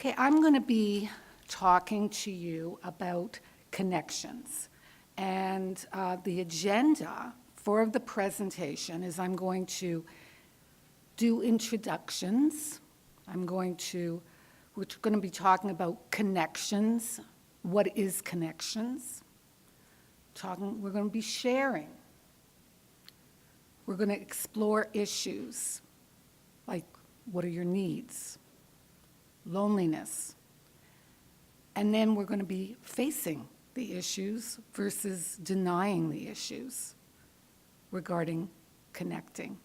Okay, I'm going to be talking to you about connections. And the agenda for the presentation is I'm going to do introductions. We're going to be talking about connections. What is connections? We're going to be sharing. We're going to explore issues like what are your needs? Loneliness. And then we're going to be facing the issues versus denying the issues regarding connecting.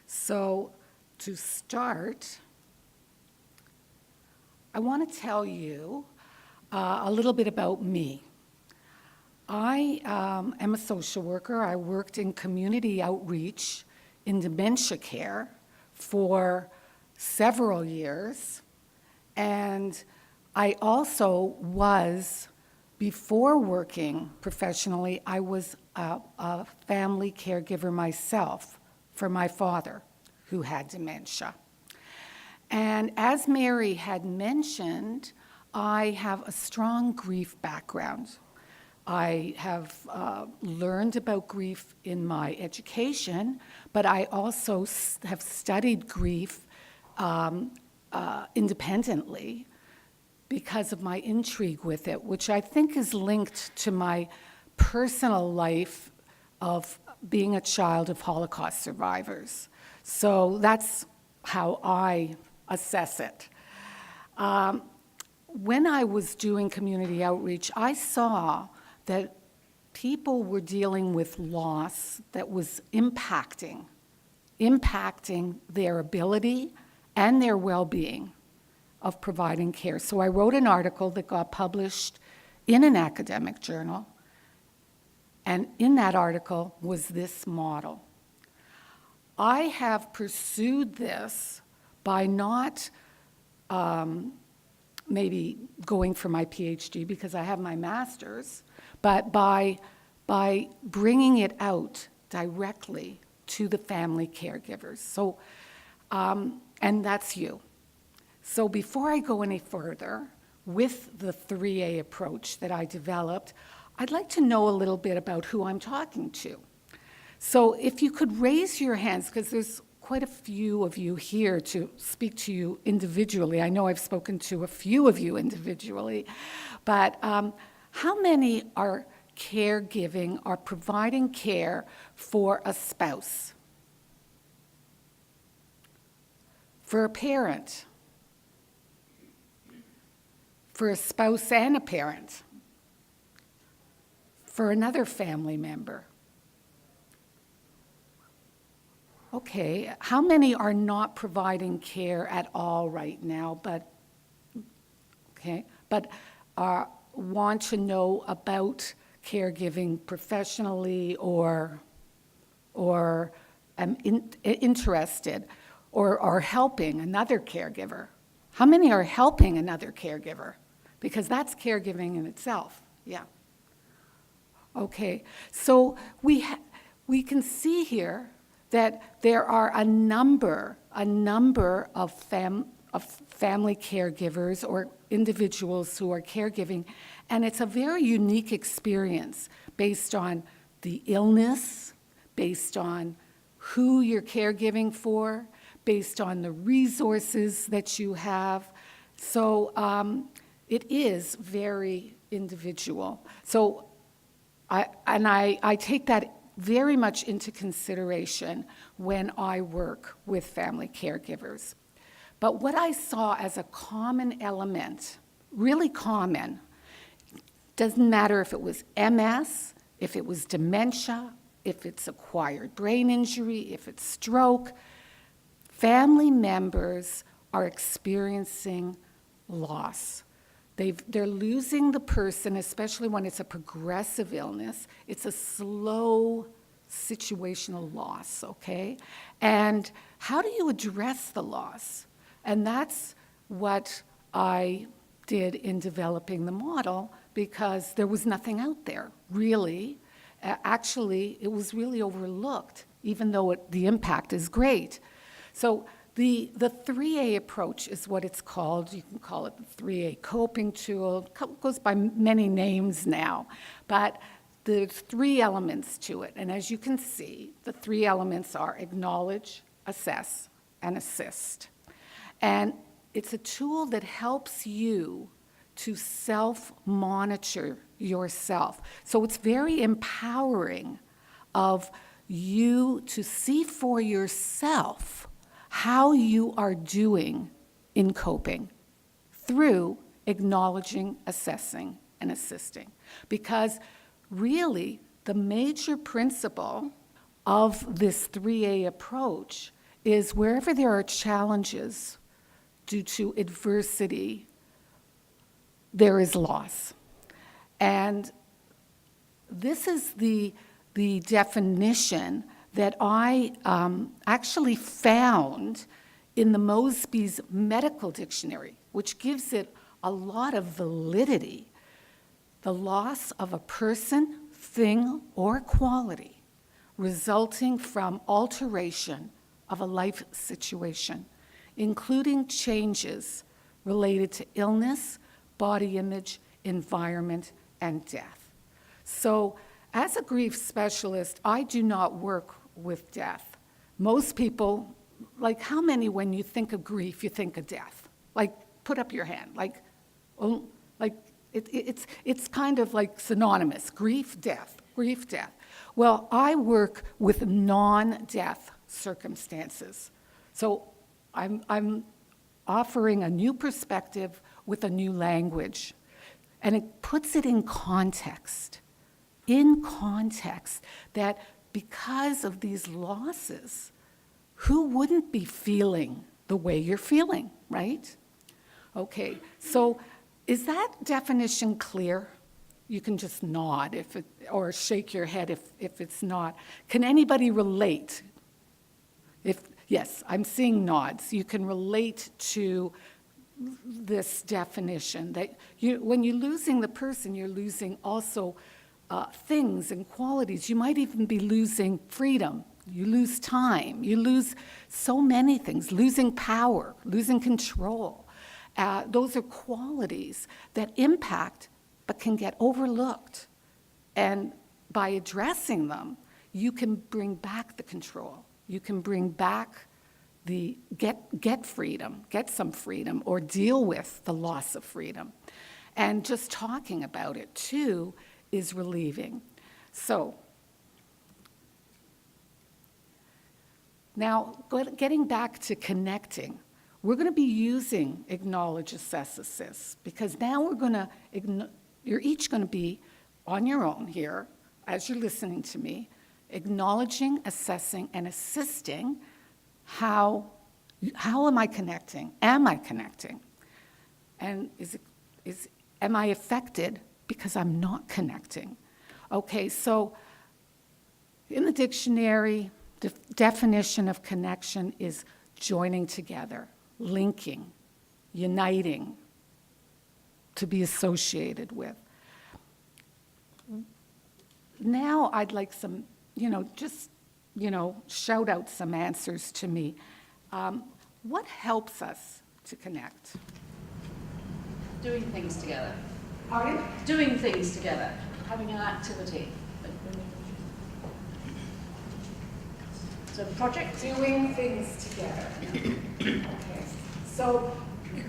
So to start, I want to tell you a little bit about me. I am a social worker. I worked in community outreach in dementia care for several years. And I also was, before working professionally, I was a family caregiver myself for my father, who had dementia. And as Mary had mentioned, I have a strong grief background. I have learned about grief in my education, but I also have studied grief independently because of my intrigue with it, which I think is linked to my personal life of being a child of Holocaust survivors. So that's how I assess it. When I was doing community outreach, I saw that people were dealing with loss that was impacting their ability and their well-being of providing care. So I wrote an article that got published in an academic journal, and in that article was this model. I have pursued this by not maybe going for my PhD because I have my master's, but by bringing it out directly to the family caregivers. So, and that's you. So before I go any further with the 3A approach that I developed, I'd like to know a little bit about who I'm talking to. So if you could raise your hands, because there's quite a few of you here to speak to you individually. I know I've spoken to a few of you individually, but how many are caregiving, are providing care for a spouse? For a parent? For a spouse and a parent? For another family member? Okay, how many are not providing care at all right now, but want to know about caregiving professionally or interested or helping another caregiver? How many are helping another caregiver? Because that's caregiving in itself, yeah. Okay, so we can see here that there are a number of family caregivers or individuals who are caregiving, and it's a very unique experience based on the illness, based on who you're caregiving for, based on the resources that you have. So it is very individual. So I take that very much into consideration when I work with family caregivers. But what I saw as a common element, really common, doesn't matter if it was MS, if it was dementia, if it's acquired brain injury, if it's stroke, family members are experiencing loss. They're losing the person, especially when it's a progressive illness. It's a slow situational loss, okay? And how do you address the loss? And that's what I did in developing the model, because there was nothing out there, really. Actually, it was really overlooked, even though the impact is great. So The 3A approach is what it's called. You can call it the 3A coping tool. It goes by many names now, but there's 3 elements to it. And as you can see, the 3 elements are acknowledge, assess, and assist. And it's a tool that helps you to self-monitor yourself. So it's very empowering of you to see for yourself how you are doing in coping through acknowledging, assessing, and assisting. Because really, the major principle of this 3A approach is wherever there are challenges due to adversity, there is loss. And this is the definition that I actually found in the Mosby's Medical Dictionary, which gives it a lot of validity. The loss of a person, thing, or quality resulting from alteration of a life situation, including changes related to illness, body image, environment, and death. So as a grief specialist, I do not work with death. Most people, like how many when you think of grief, you think of death? Like, put up your hand. Like, oh, like it's kind of like synonymous, grief, death, grief, death. Well, I work with non-death circumstances. So I'm offering a new perspective with a new language. And it puts it in context that because of these losses, who wouldn't be feeling the way you're feeling, right? Okay, so is that definition clear? You can just nod or shake your head if it's not. Can anybody relate? Yes, I'm seeing nods. You can relate to this definition that when you're losing the person, you're losing also things and qualities. You might even be losing freedom. You lose time. You lose so many things, losing power, losing control. Those are qualities that impact but can get overlooked. And by addressing them, you can bring back the control. You can bring back the get freedom, get some freedom, or deal with the loss of freedom. And just talking about it, too, is relieving. So, now, getting back to connecting, we're going to be using acknowledge, assess, assist, because now you're each going to be on your own here, as you're listening to me, acknowledging, assessing, and assisting. How am I connecting? Am I connecting? And am I affected because I'm not connecting? Okay, so in the dictionary, the definition of connection is joining together, linking, uniting, to be associated with. Now I'd like some, shout out some answers to me. What helps us to connect? Doing things together. Pardon? Doing things together. Having an activity. So projects? Doing things together. Okay. So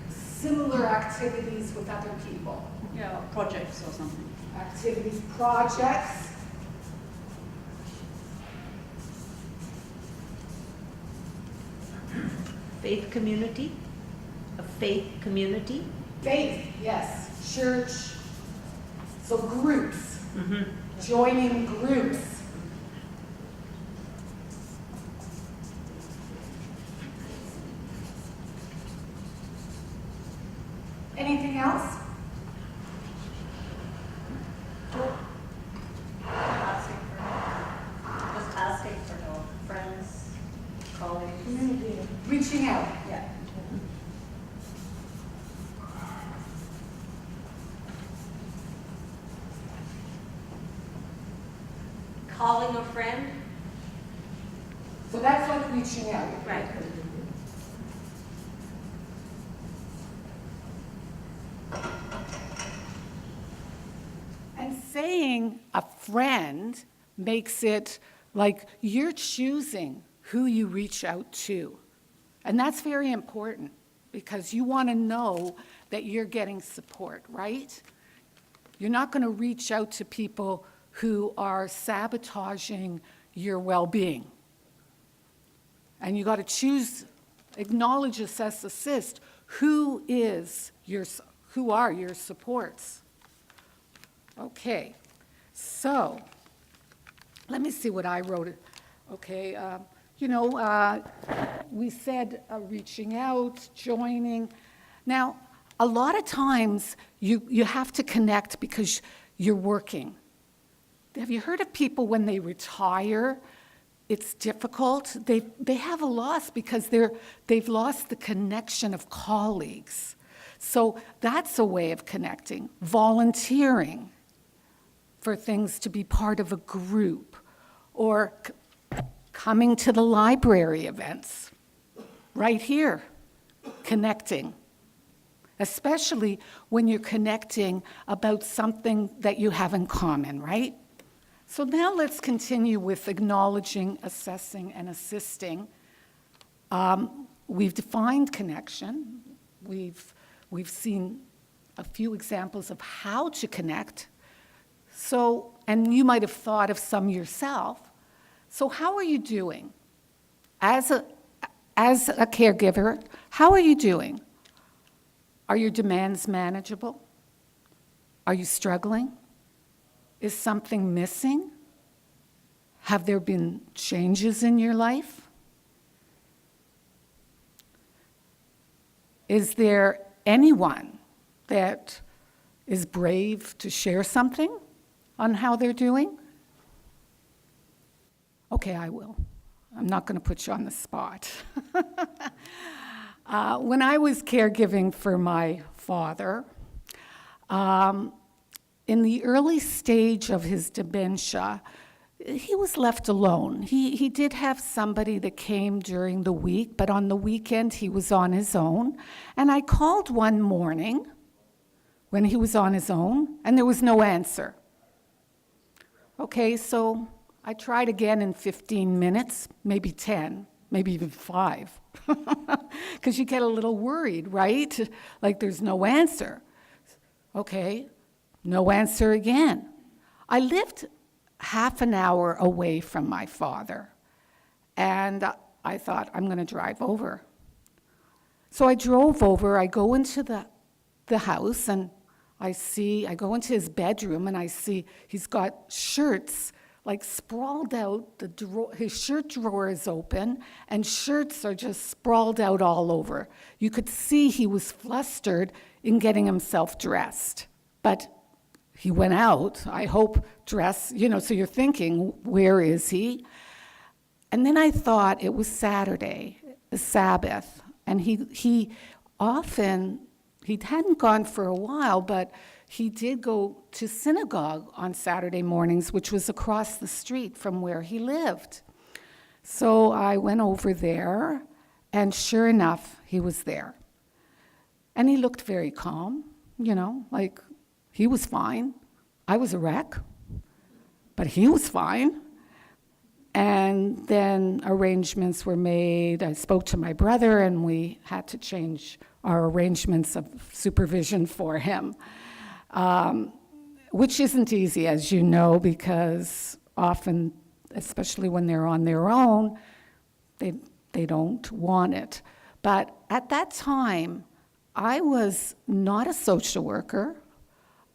similar activities with other people. Yeah, projects or something. Activities, projects. Faith community, a faith community. Faith, yes. Church. So groups. Mm-hmm. Joining groups. Anything else? Just asking for help. Friends, colleagues. Community. Reaching out. Yeah. Calling a friend. So that's like reaching out. Right. saying a friend makes it like you're choosing who you reach out to. And that's very important because you want to know that you're getting support, right? You're not going to reach out to people who are sabotaging your well-being. And you got to choose, acknowledge, assess, assist. Who are your supports? Okay, so let me see what I wrote. Okay, we said reaching out, joining. Now, a lot of times you have to connect because you're working. Have you heard of people when they retire? It's difficult. They have a loss because they've lost the connection of colleagues. So that's a way of connecting. Volunteering for things to be part of a group, or coming to the library events, right here, connecting. Especially when you're connecting about something that you have in common, right? So now let's continue with acknowledging, assessing, and assisting. We've defined connection. We've seen a few examples of how to connect. So, and you might have thought of some yourself. So how are you doing? As a caregiver, how are you doing? Are your demands manageable? Are you struggling? Is something missing? Have there been changes in your life? Is there anyone that is brave to share something on how they're doing? Okay, I will. I'm not going to put you on the spot. When I was caregiving for my father, in the early stage of his dementia, he was left alone. He did have somebody that came during the week, but on the weekend he was on his own. And I called one morning when he was on his own, and there was no answer. Okay, so I tried again in 15 minutes, maybe 10, maybe even 5, because you get a little worried, right? Like there's no answer. Okay, no answer again. I lived half an hour away from my father, and I thought, I'm going to drive over. So I drove over. I go into the house, and I go into his bedroom, and I see he's got shirts like sprawled out. His shirt drawer is open, and shirts are just sprawled out all over. You could see he was flustered in getting himself dressed. But he went out, I hope, dressed, so you're thinking, where is he? And then I thought it was Saturday, the Sabbath, and he hadn't gone for a while, but he did go to synagogue on Saturday mornings, which was across the street from where he lived. So I went over there, and sure enough, he was there. And he looked very calm, like he was fine. I was a wreck, but he was fine. And then arrangements were made. I spoke to my brother, and we had to change our arrangements of supervision for him, which isn't easy, as you know, because often, especially when they're on their own, they don't want it. But at that time, I was not a social worker.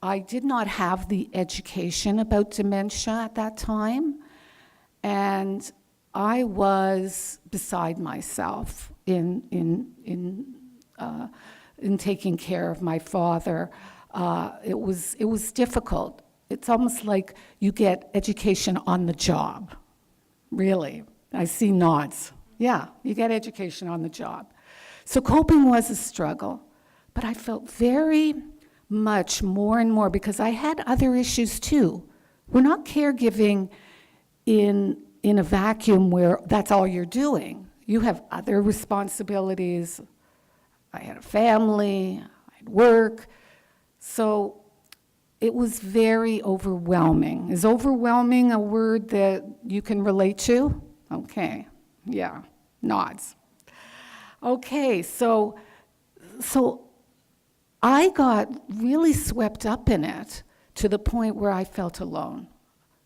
I did not have the education about dementia at that time, and I was beside myself in taking care of my father. It was difficult. It's almost like you get education on the job, really. I see nods. Yeah, you get education on the job. So coping was a struggle, but I felt very much more and more, because I had other issues too. We're not caregiving in a vacuum where that's all you're doing. You have other responsibilities. I had a family, I had work. So it was very overwhelming. Is overwhelming a word that you can relate to? Okay, yeah, nods. Okay, so I got really swept up in it to the point where I felt alone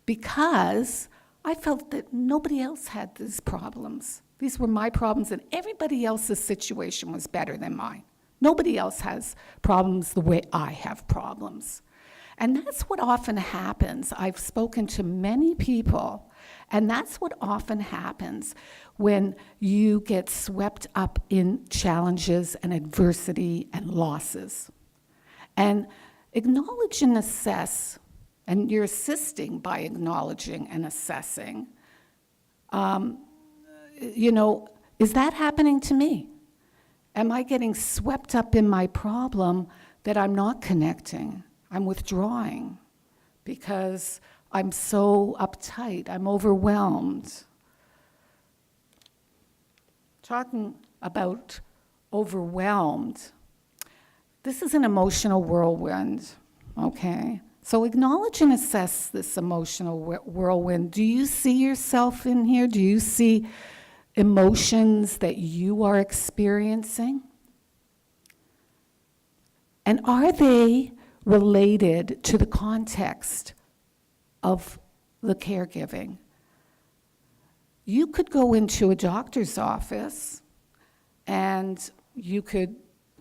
because I felt that nobody else had these problems. These were my problems, and everybody else's situation was better than mine. Nobody else has problems the way I have problems. And that's what often happens. I've spoken to many people, and that's what often happens when you get swept up in challenges and adversity and losses. And acknowledge and assess, and you're assisting by acknowledging and assessing, is that happening to me? Am I getting swept up in my problem that I'm not connecting? I'm withdrawing because I'm so uptight, I'm overwhelmed. Talking about overwhelmed, this is an emotional whirlwind, okay? So acknowledge and assess this emotional whirlwind. Do you see yourself in here? Do you see emotions that you are experiencing? And are they related to the context of the caregiving? You could go into a doctor's office and you could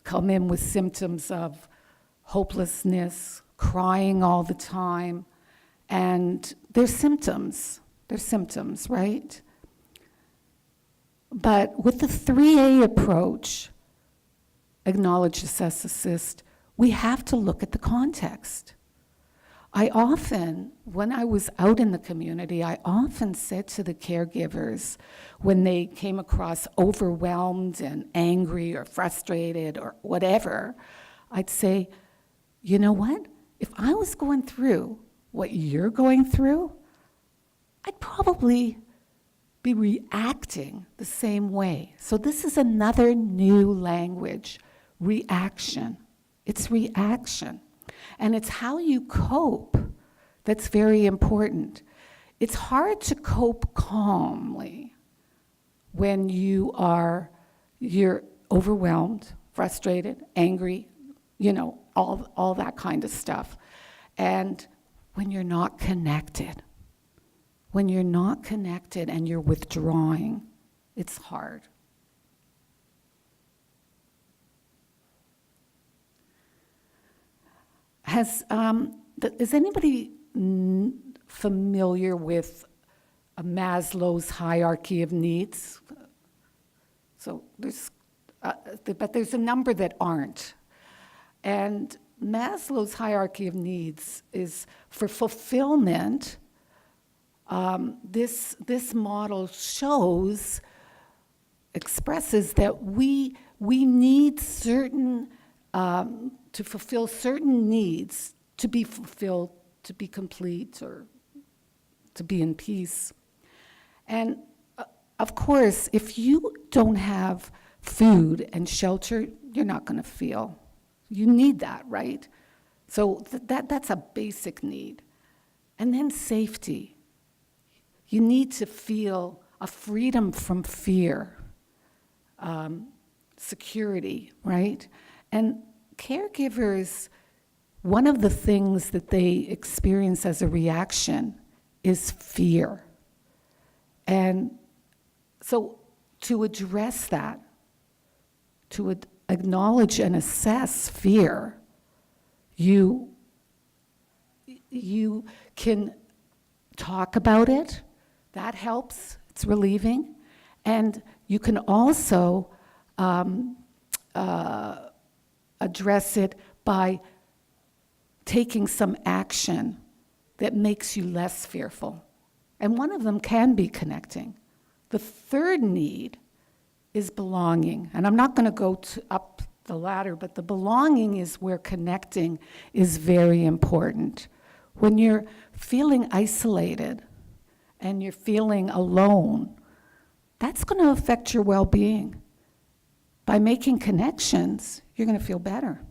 come in with symptoms of hopelessness, crying all the time, and they're symptoms, right? But with the 3A approach, acknowledge, assess, assist, we have to look at the context. I often, when I was out in the community, I often said to the caregivers when they came across overwhelmed and angry or frustrated or whatever, I'd say, you know what? If I was going through what you're going through, I'd probably be reacting the same way. So this is another new language, reaction. It's reaction. And it's how you cope that's very important. It's hard to cope calmly when you're overwhelmed, frustrated, angry, all that kind of stuff. And when you're not connected, and you're withdrawing, it's hard. Is anybody familiar with Maslow's hierarchy of needs? So but there's a number that aren't. And Maslow's hierarchy of needs is for fulfillment. This model expresses that we need certain, to fulfill certain needs, to be fulfilled, to be complete, or to be in peace. And of course, if you don't have food and shelter, you're not going to feel. You need that, right? So that's a basic need. And then safety. You need to feel a freedom from fear, security, right? And caregivers, one of the things that they experience as a reaction is fear. And so to address that, to acknowledge and assess fear, you can talk about it. That helps. It's relieving. And you can also address it by taking some action that makes you less fearful. And one of them can be connecting. The third need is belonging. And I'm not going to go up the ladder, but the belonging is where connecting is very important. When you're feeling isolated and you're feeling alone, that's going to affect your well-being. By making connections, you're going to feel better.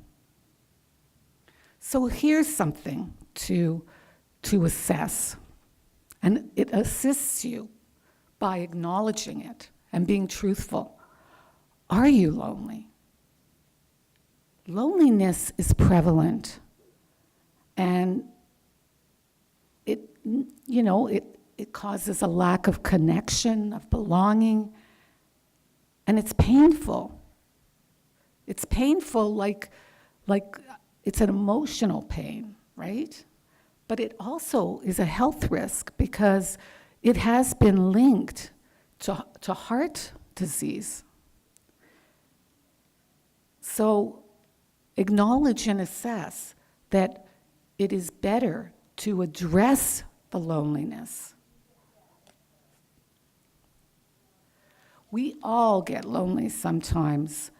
So here's something to assess, and it assists you by acknowledging it and being truthful. Are you lonely? Loneliness is prevalent, and it causes a lack of connection, of belonging, and it's painful. It's painful like it's an emotional pain, right? But it also is a health risk because it has been linked to heart disease. So acknowledge and assess that it is better to address the loneliness. We all get lonely sometimes.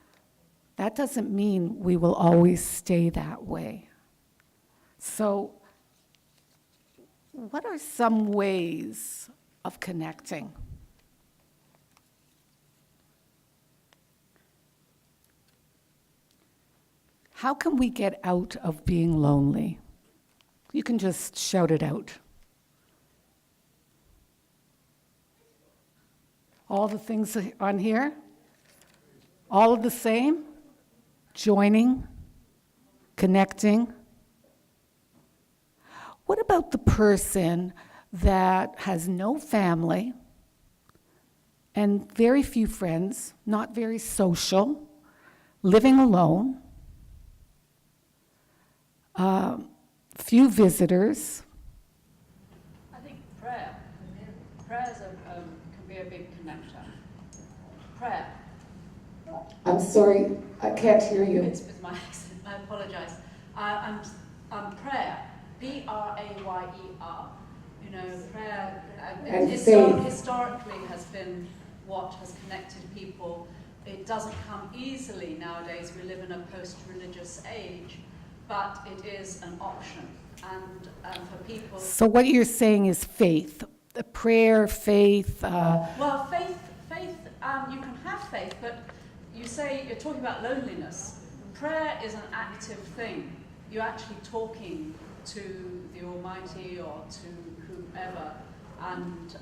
That doesn't mean we will always stay that way. So, what are some ways of connecting? How can we get out of being lonely? You can just shout it out. All the things on here? All of the same? Joining, connecting. What about the person that has no family and very few friends, not very social, living alone, few visitors? I think prayer. Prayers can be a big connector. Prayer. I'm sorry, I can't hear you. It's my accent. I apologise. Prayer. B-R-A-Y-E-R. You know, prayer And faith. Historically has been what has connected people. It doesn't come easily nowadays. We live in a post-religious age, but it is an option. And for people... So what you're saying is faith. The prayer, faith... Well, faith, you can have faith, but you're talking about loneliness. Prayer is an active thing. You're actually talking to the Almighty or to whoever, and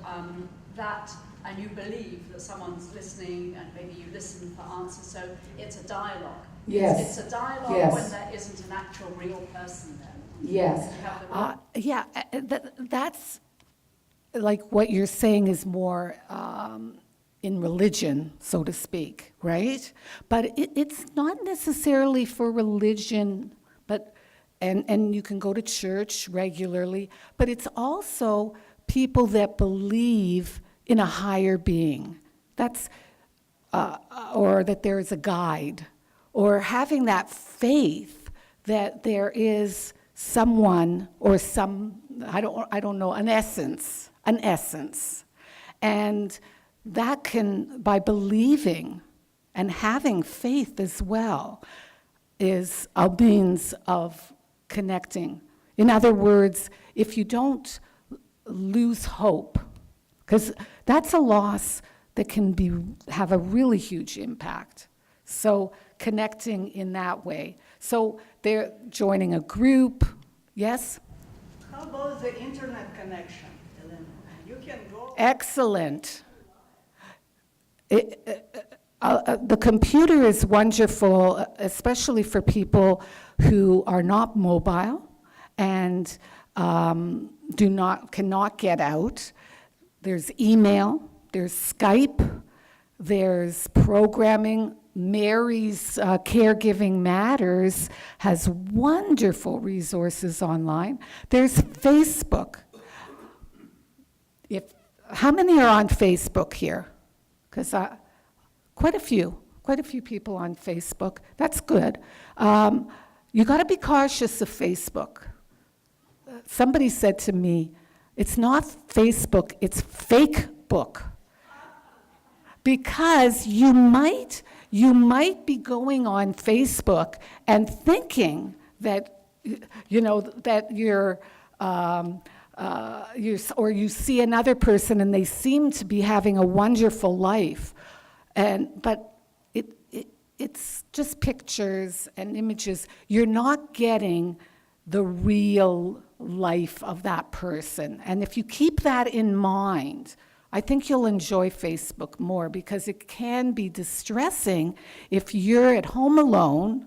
and you believe that someone's listening, and maybe you listen for answers. So it's a dialogue. Yes. It's a dialogue Yes. when there isn't an actual real person there. Yes. You have the That's like what you're saying is more in religion, so to speak, right? But it's not necessarily for religion, but and you can go to church regularly, but it's also people that believe in a higher being. That's or that there is a guide, or having that faith that there is someone or some, I don't know, an essence, and that can, by believing and having faith as well, is a means of connecting. In other words, if you don't lose hope, because that's a loss that can have a really huge impact. So connecting in that way. So they're joining a group, yes? How about the internet connection, Eleanor? You can go... Excellent. The computer is wonderful, especially for people who are not mobile and cannot get out. There's email, there's Skype, there's programming. Mary's Caregiving Matters has wonderful resources online. There's Facebook. How many are on Facebook here? Because quite a few people on Facebook. That's good. You got to be cautious of Facebook. Somebody said to me, it's not Facebook, it's fake book. Because you might be going on Facebook and thinking that, that or you see another person and they seem to be having a wonderful life, but it's just pictures and images. You're not getting the real life of that person. And if you keep that in mind, I think you'll enjoy Facebook more, because it can be distressing if you're at home alone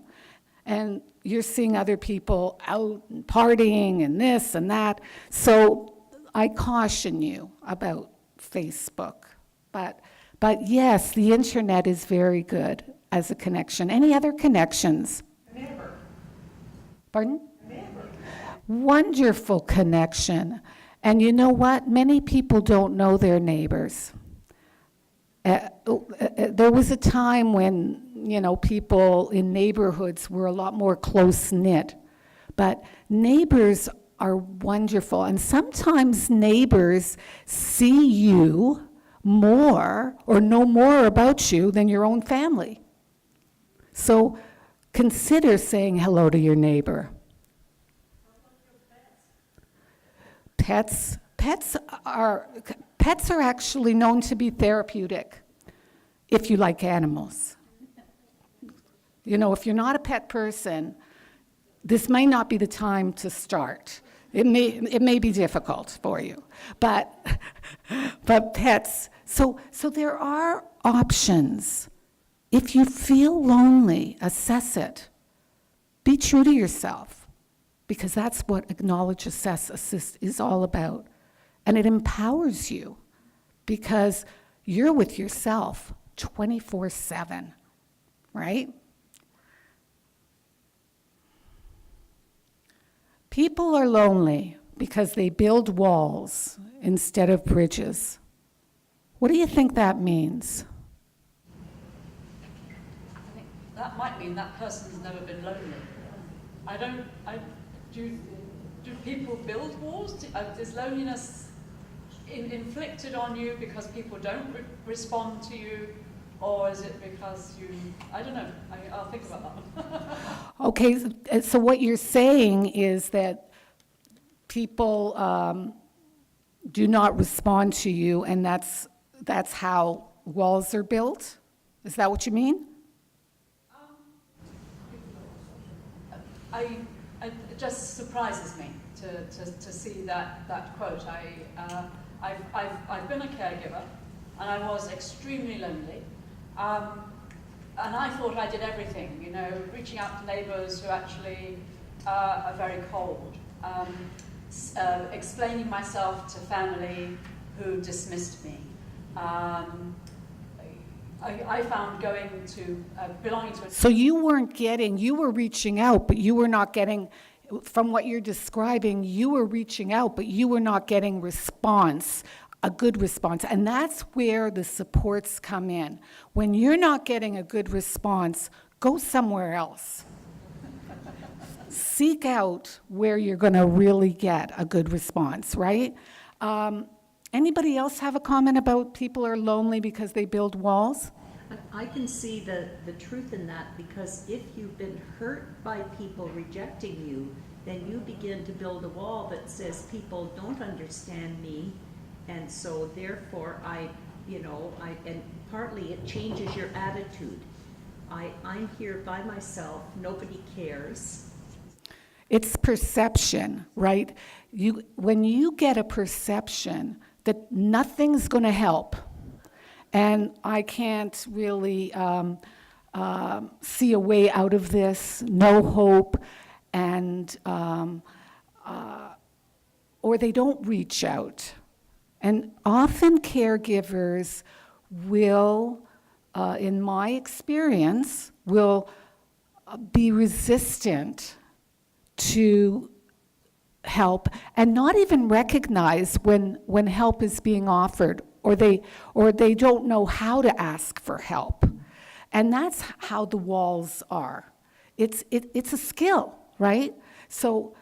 and you're seeing other people out and partying and this and that. So I caution you about Facebook. But yes, the internet is very good as a connection. Any other connections? Neighbor. Pardon? Neighbor. Wonderful connection. And you know what? Many people don't know their neighbors. There was a time when, people in neighborhoods were a lot more close-knit. But neighbors are wonderful. And sometimes neighbors see you more or know more about you than your own family. So consider saying hello to your neighbor. Pets are actually known to be therapeutic if you like animals. If you're not a pet person, this may not be the time to start. It may be difficult for you, but pets. So there are options. If you feel lonely, assess it. Be true to yourself, because that's what Acknowledge, Assess, Assist is all about. And it empowers you, because you're with yourself 24/7, right? People are lonely because they build walls instead of bridges. What do you think that means? I think that might mean that person's never been lonely. Do people build walls? Is loneliness inflicted on you because people don't respond to you? Or is it because I don't know. I'll think about that one. Okay, so what you're saying is that people do not respond to you, and that's how walls are built? Is that what you mean? It just surprises me to see that quote. I've been a caregiver, and I was extremely lonely. And I thought I did everything, reaching out to neighbours who actually are very cold, explaining myself to family who dismissed me. I found belonging to... So you were reaching out, but you were not getting, from what you're describing, you were reaching out, but you were not getting a good response. And that's where the supports come in. When you're not getting a good response, go somewhere else. Seek out where you're going to really get a good response, right? Anybody else have a comment about people are lonely because they build walls? I can see the truth in that, because if you've been hurt by people rejecting you, then you begin to build a wall that says people don't understand me, and so therefore and partly it changes your attitude. I'm here by myself, nobody cares. It's perception, right? When you get a perception that nothing's going to help, and I can't really see a way out of this, no hope, and or they don't reach out. And often caregivers will, in my experience, will be resistant to help and not even recognize when help is being offered, or they don't know how to ask for help. And that's how the walls are. It's a skill, right? So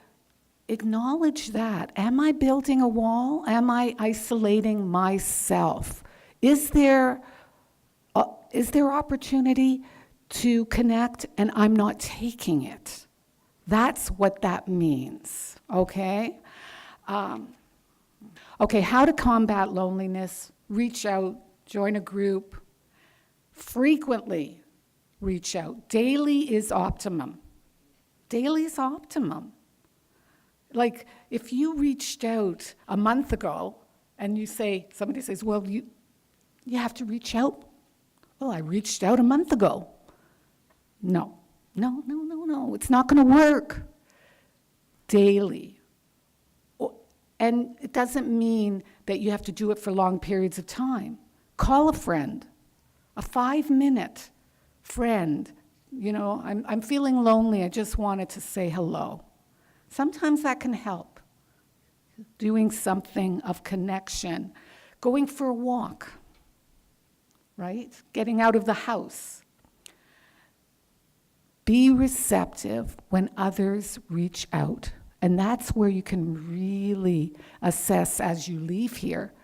acknowledge that. Am I building a wall? Am I isolating myself? Is there opportunity to connect and I'm not taking it? That's what that means, okay? Okay, how to combat loneliness? Reach out, join a group. Frequently reach out. Daily is optimum. Daily is optimum. Like, if you reached out a month ago and somebody says, well, you have to reach out. Well, I reached out a month ago. No, it's not going to work. Daily. And it doesn't mean that you have to do it for long periods of time. Call a friend, a 5-minute friend. I'm feeling lonely, I just wanted to say hello. Sometimes that can help. Doing something of connection, going for a walk, right? Getting out of the house. Be receptive when others reach out. And that's where you can really assess as you leave here.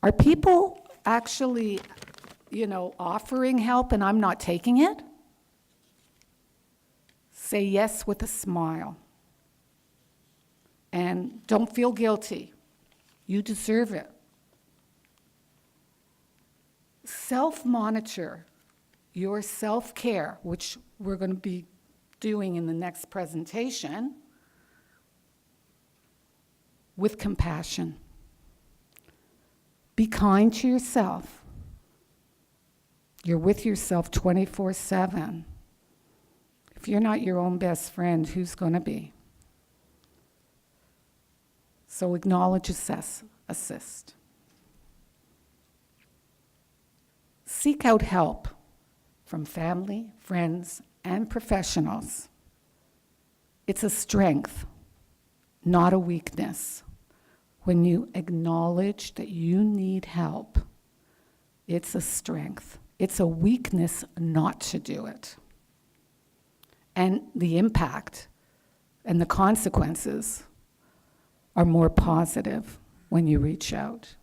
Are people actually, offering help and I'm not taking it? Say yes with a smile. And don't feel guilty. You deserve it. Self-monitor your self-care, which we're going to be doing in the next presentation, with compassion. Be kind to yourself. You're with yourself 24/7. If you're not your own best friend, who's going to be? So acknowledge, assess, assist. Seek out help from family, friends, and professionals. It's a strength, not a weakness. When you acknowledge that you need help, it's a strength. It's a weakness not to do it. And the impact and the consequences are more positive when you reach out.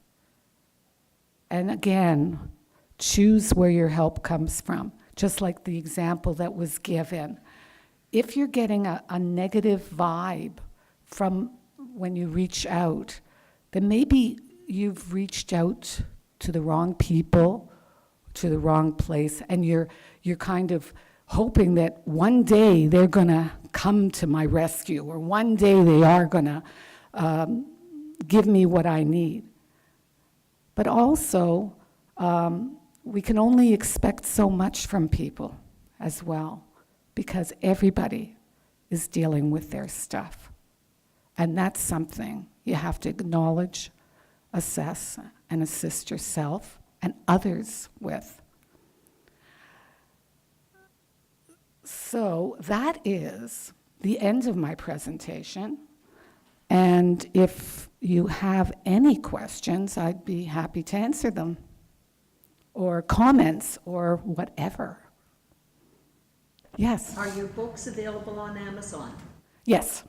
And again, choose where your help comes from, just like the example that was given. If you're getting a negative vibe from when you reach out, then maybe you've reached out to the wrong people, to the wrong place, and you're kind of hoping that one day they're going to come to my rescue, or one day they are going to give me what I need. But also, we can only expect so much from people as well, because everybody is dealing with their stuff. And that's something you have to acknowledge, assess, and assist yourself and others with. So that is the end of my presentation. And if you have any questions, I'd be happy to answer them, or comments, or whatever. Yes? Are your books available on Amazon? Yes.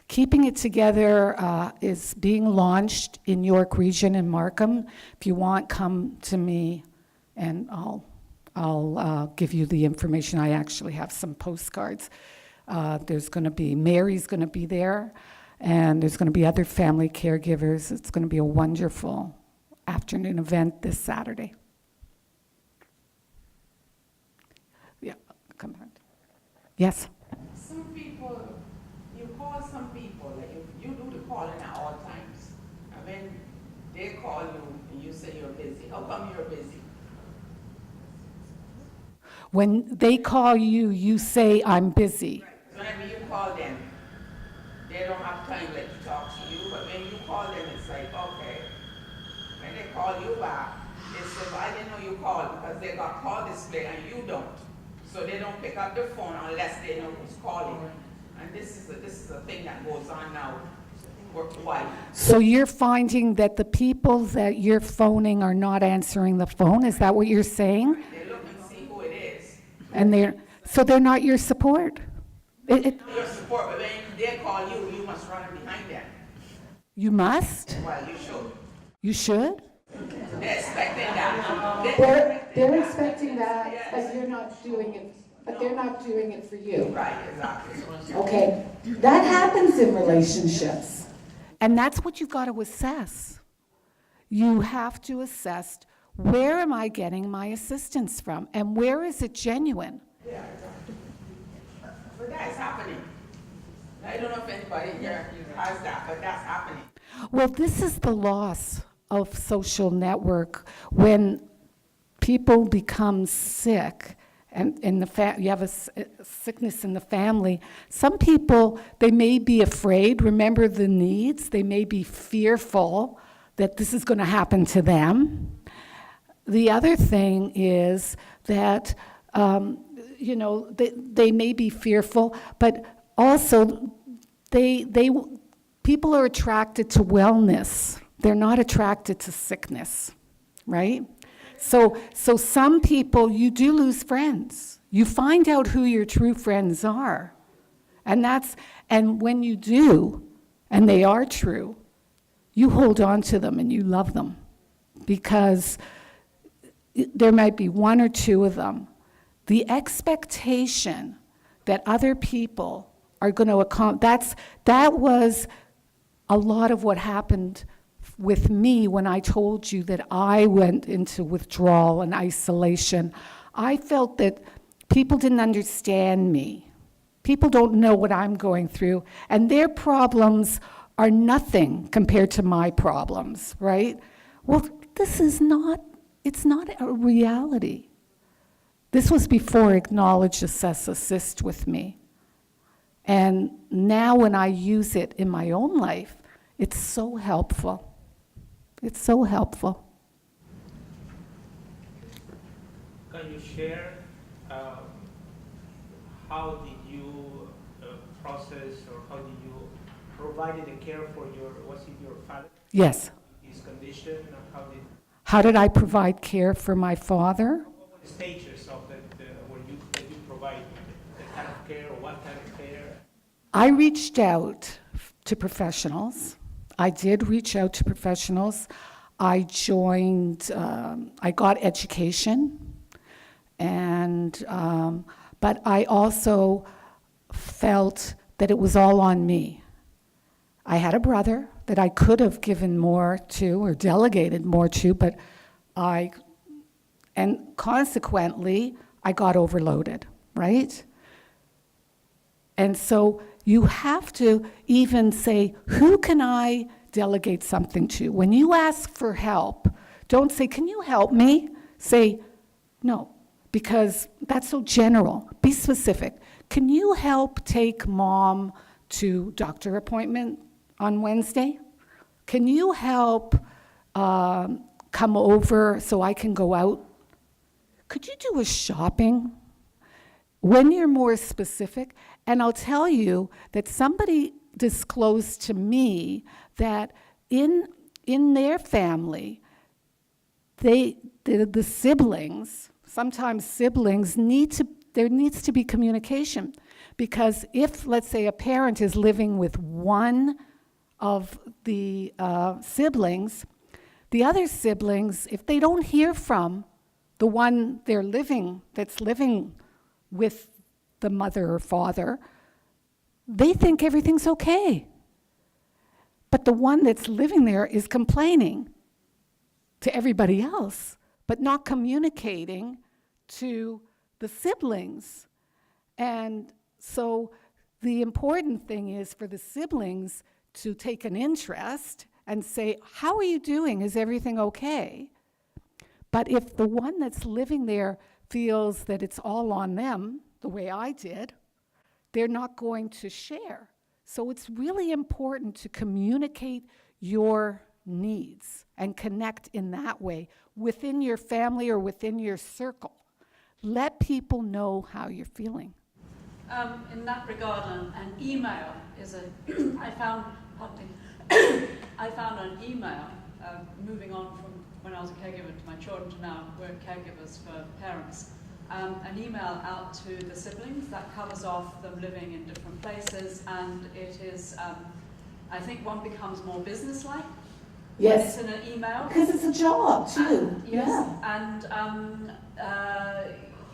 Keeping It Together is being launched in York Region in Markham. If you want, come to me and I'll give you the information. I actually have some postcards. There's going to be, Mary's going to be there, and there's going to be other family caregivers. It's going to be a wonderful afternoon event this Saturday. Yeah, come on. Yes? Some people, you call some people, like you do the calling at all times. And when they call you and you say you're busy, how come you're busy? When they call you, you say, I'm busy. So whenever you call them, they don't have time like to talk to you, but when you call them, it's like, okay. When they call you back, they say, well, I didn't know you called because they got call display and you don't. So they don't pick up the phone unless they know who's calling. And this is a thing that goes on now worldwide. So you're finding that the people that you're phoning are not answering the phone? Is that what you're saying? They look and see who it is. And they're not your support? Your support, but when they call you, you must run behind them. You must? Well, you should. You should? They're expecting that. They're expecting that, but you're not doing it. But they're not doing it for you. Right, exactly. Okay, that happens in relationships. And that's what you've got to assess. You have to assess, where am I getting my assistance from? And where is it genuine? Yeah, exactly. But that's happening. I don't know if anybody here has that, but that's happening. Well, this is the loss of social network when people become sick and in you have a sickness in the family. Some people, they may be afraid, remember the needs, they may be fearful that this is going to happen to them. The other thing is that, they may be fearful, but also people are attracted to wellness. They're not attracted to sickness, right? So some people, you do lose friends. You find out who your true friends are. And when you do, and they are true, you hold on to them and you love them because there might be one or two of them. The expectation that other people are going to accomplish, that was a lot of what happened with me when I told you that I went into withdrawal and isolation. I felt that people didn't understand me. People don't know what I'm going through, and their problems are nothing compared to my problems, right? Well, it's not a reality. This was before Acknowledge, Assess, Assist with me. And now when I use it in my own life, it's so helpful. It's so helpful. Can you share how did you process or how did you provide the care for was it your father? Yes. His condition, or How did I provide care for my father? what were the stages of that you provide the kind of care or what kind of care? I reached out to professionals. I did reach out to professionals. I joined, I got education, and but I also felt that it was all on me. I had a brother that I could have given more to or delegated more to, but and consequently, I got overloaded, right? And so you have to even say, who can I delegate something to? When you ask for help, don't say, can you help me? Say, no, because that's so general. Be specific. Can you help take mom to doctor appointment on Wednesday? Can you help come over so I can go out? Could you do a shopping? When you're more specific, and I'll tell you that somebody disclosed to me that in their family, the siblings, sometimes siblings there needs to be communication. Because if, let's say, a parent is living with one of the siblings, the other siblings, if they don't hear from the one that's living with the mother or father, they think everything's okay. But the one that's living there is complaining to everybody else, but not communicating to the siblings. And so the important thing is for the siblings to take an interest and say, how are you doing? Is everything okay? But if the one that's living there feels that it's all on them, the way I did, they're not going to share. So it's really important to communicate your needs and connect in that way within your family or within your circle. Let people know how you're feeling. In that regard, an email is I found an email, moving on from when I was a caregiver to my children to now we're caregivers for parents, an email out to the siblings that covers off them living in different places, and it is, I think one becomes more businesslike. Yes. When it's in an email. Because it's a job, too. Yes, and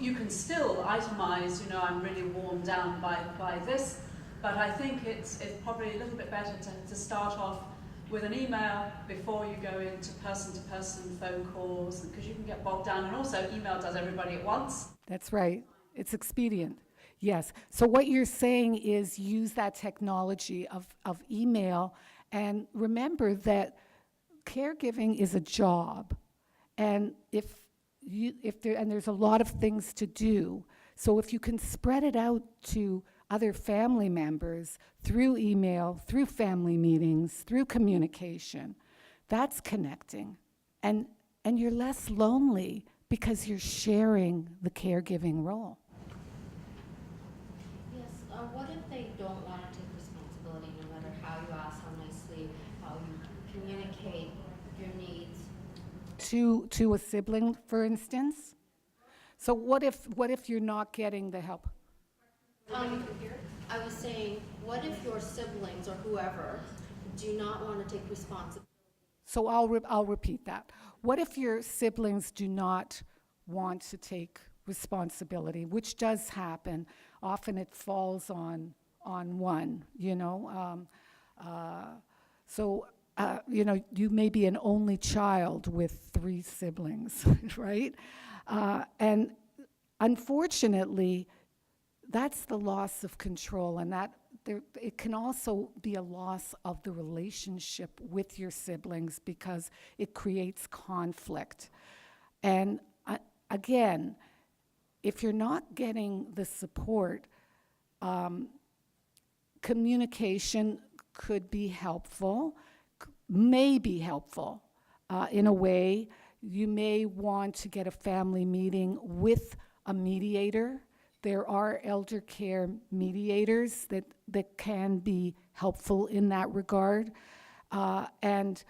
you can still itemize, I'm really worn down by this, but I think it's probably a little bit better to start off with an email before you go into person-to-person phone calls, because you can get bogged down, and also email does everybody at once. That's right. It's expedient. Yes. So what you're saying is use that technology of email, and remember that caregiving is a job. And there's a lot of things to do. So if you can spread it out to other family members through email, through family meetings, through communication, that's connecting. And you're less lonely because you're sharing the caregiving role. Yes, what if they don't want to take responsibility, no matter how you ask, how nicely, how you communicate your needs? To a sibling, for instance? So what if you're not getting the help? I was saying, what if your siblings or whoever do not want to take responsibility? So I'll repeat that. What if your siblings do not want to take responsibility, which does happen? Often it falls on one, you know. You may be an only child with 3 siblings, right? And unfortunately, that's the loss of control, and it can also be a loss of the relationship with your siblings because it creates conflict. And again, if you're not getting the support, communication could be helpful, may be helpful in a way. You may want to get a family meeting with a mediator. There are elder care mediators that can be helpful in that regard. And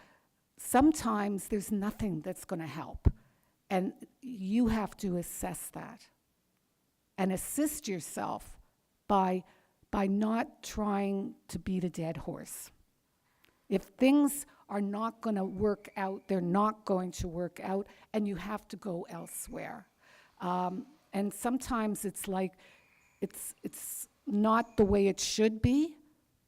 sometimes there's nothing that's going to help. And you have to assess that and assist yourself by not trying to beat a dead horse. If things are not going to work out, they're not going to work out, and you have to go elsewhere. And sometimes it's like, it's not the way it should be,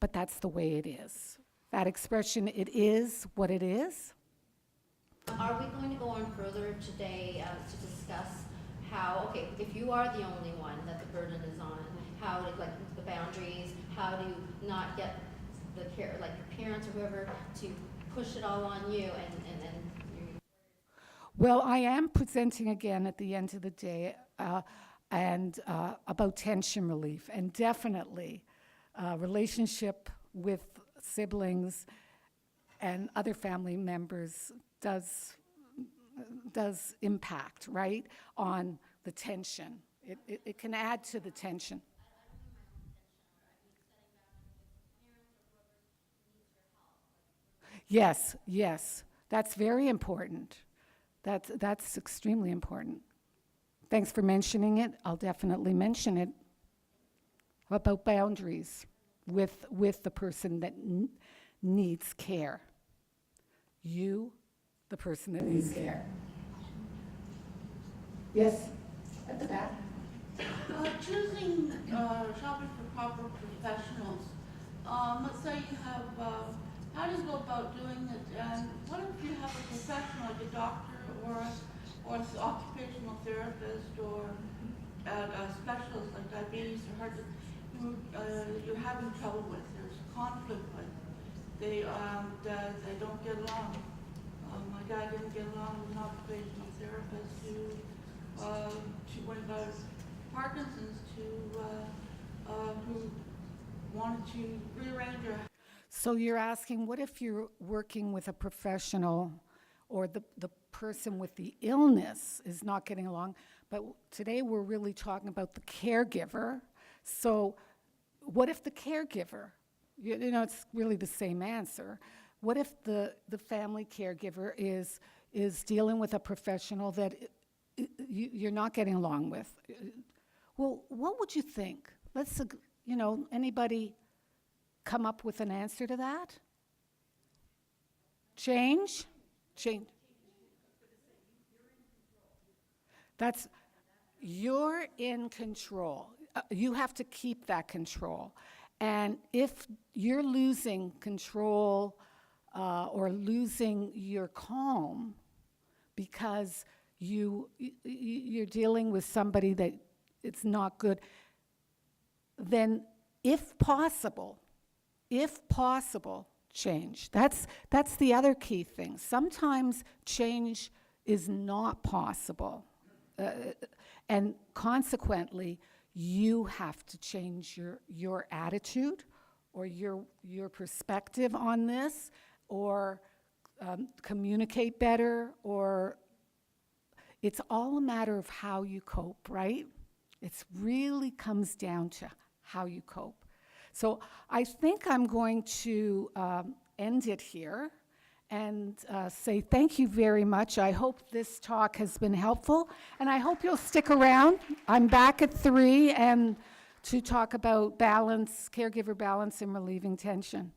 but that's the way it is. That expression, it is what it is. Are we going to go on further today to discuss how, okay, if you are the only one that the burden is on, how to, like, the boundaries, how to not get the care, like your parents or whoever, to push it all on you and you. Well, I am presenting again at the end of the day about tension relief, and definitely relationship with siblings and other family members does impact, right, on the tension. It can add to the tension. Yes, that's very important. That's extremely important. Thanks for mentioning it. I'll definitely mention it about boundaries with the person that needs care. You, the person that needs care. Yes, at the back. Choosing shopping for proper professionals. Let's say you have, how do you go about doing it? And what if you have a professional, like a doctor or an occupational therapist or a specialist like diabetes or heart, who you're having trouble with, there's conflict with, they don't get along. My guy didn't get along with an occupational therapist who went about Parkinson's who wanted to rearrange her. So you're asking, what if you're working with a professional or the person with the illness is not getting along? But today we're really talking about the caregiver. So what if the caregiver, you know, it's really the same answer. What if the family caregiver is dealing with a professional that you're not getting along with? Well, what would you think? Let's, anybody come up with an answer to that? Change. That's, you're in control. You have to keep that control. And if you're losing control or losing your calm because you're dealing with somebody that it's not good, then if possible, change. That's the other key thing. Sometimes change is not possible. And consequently, you have to change your attitude or your perspective on this, or communicate better, or it's all a matter of how you cope, right? It really comes down to how you cope. So I think I'm going to end it here and say thank you very much. I hope this talk has been helpful, and I hope you'll stick around. I'm back at 3 and to talk about balance, caregiver balance, and relieving tension.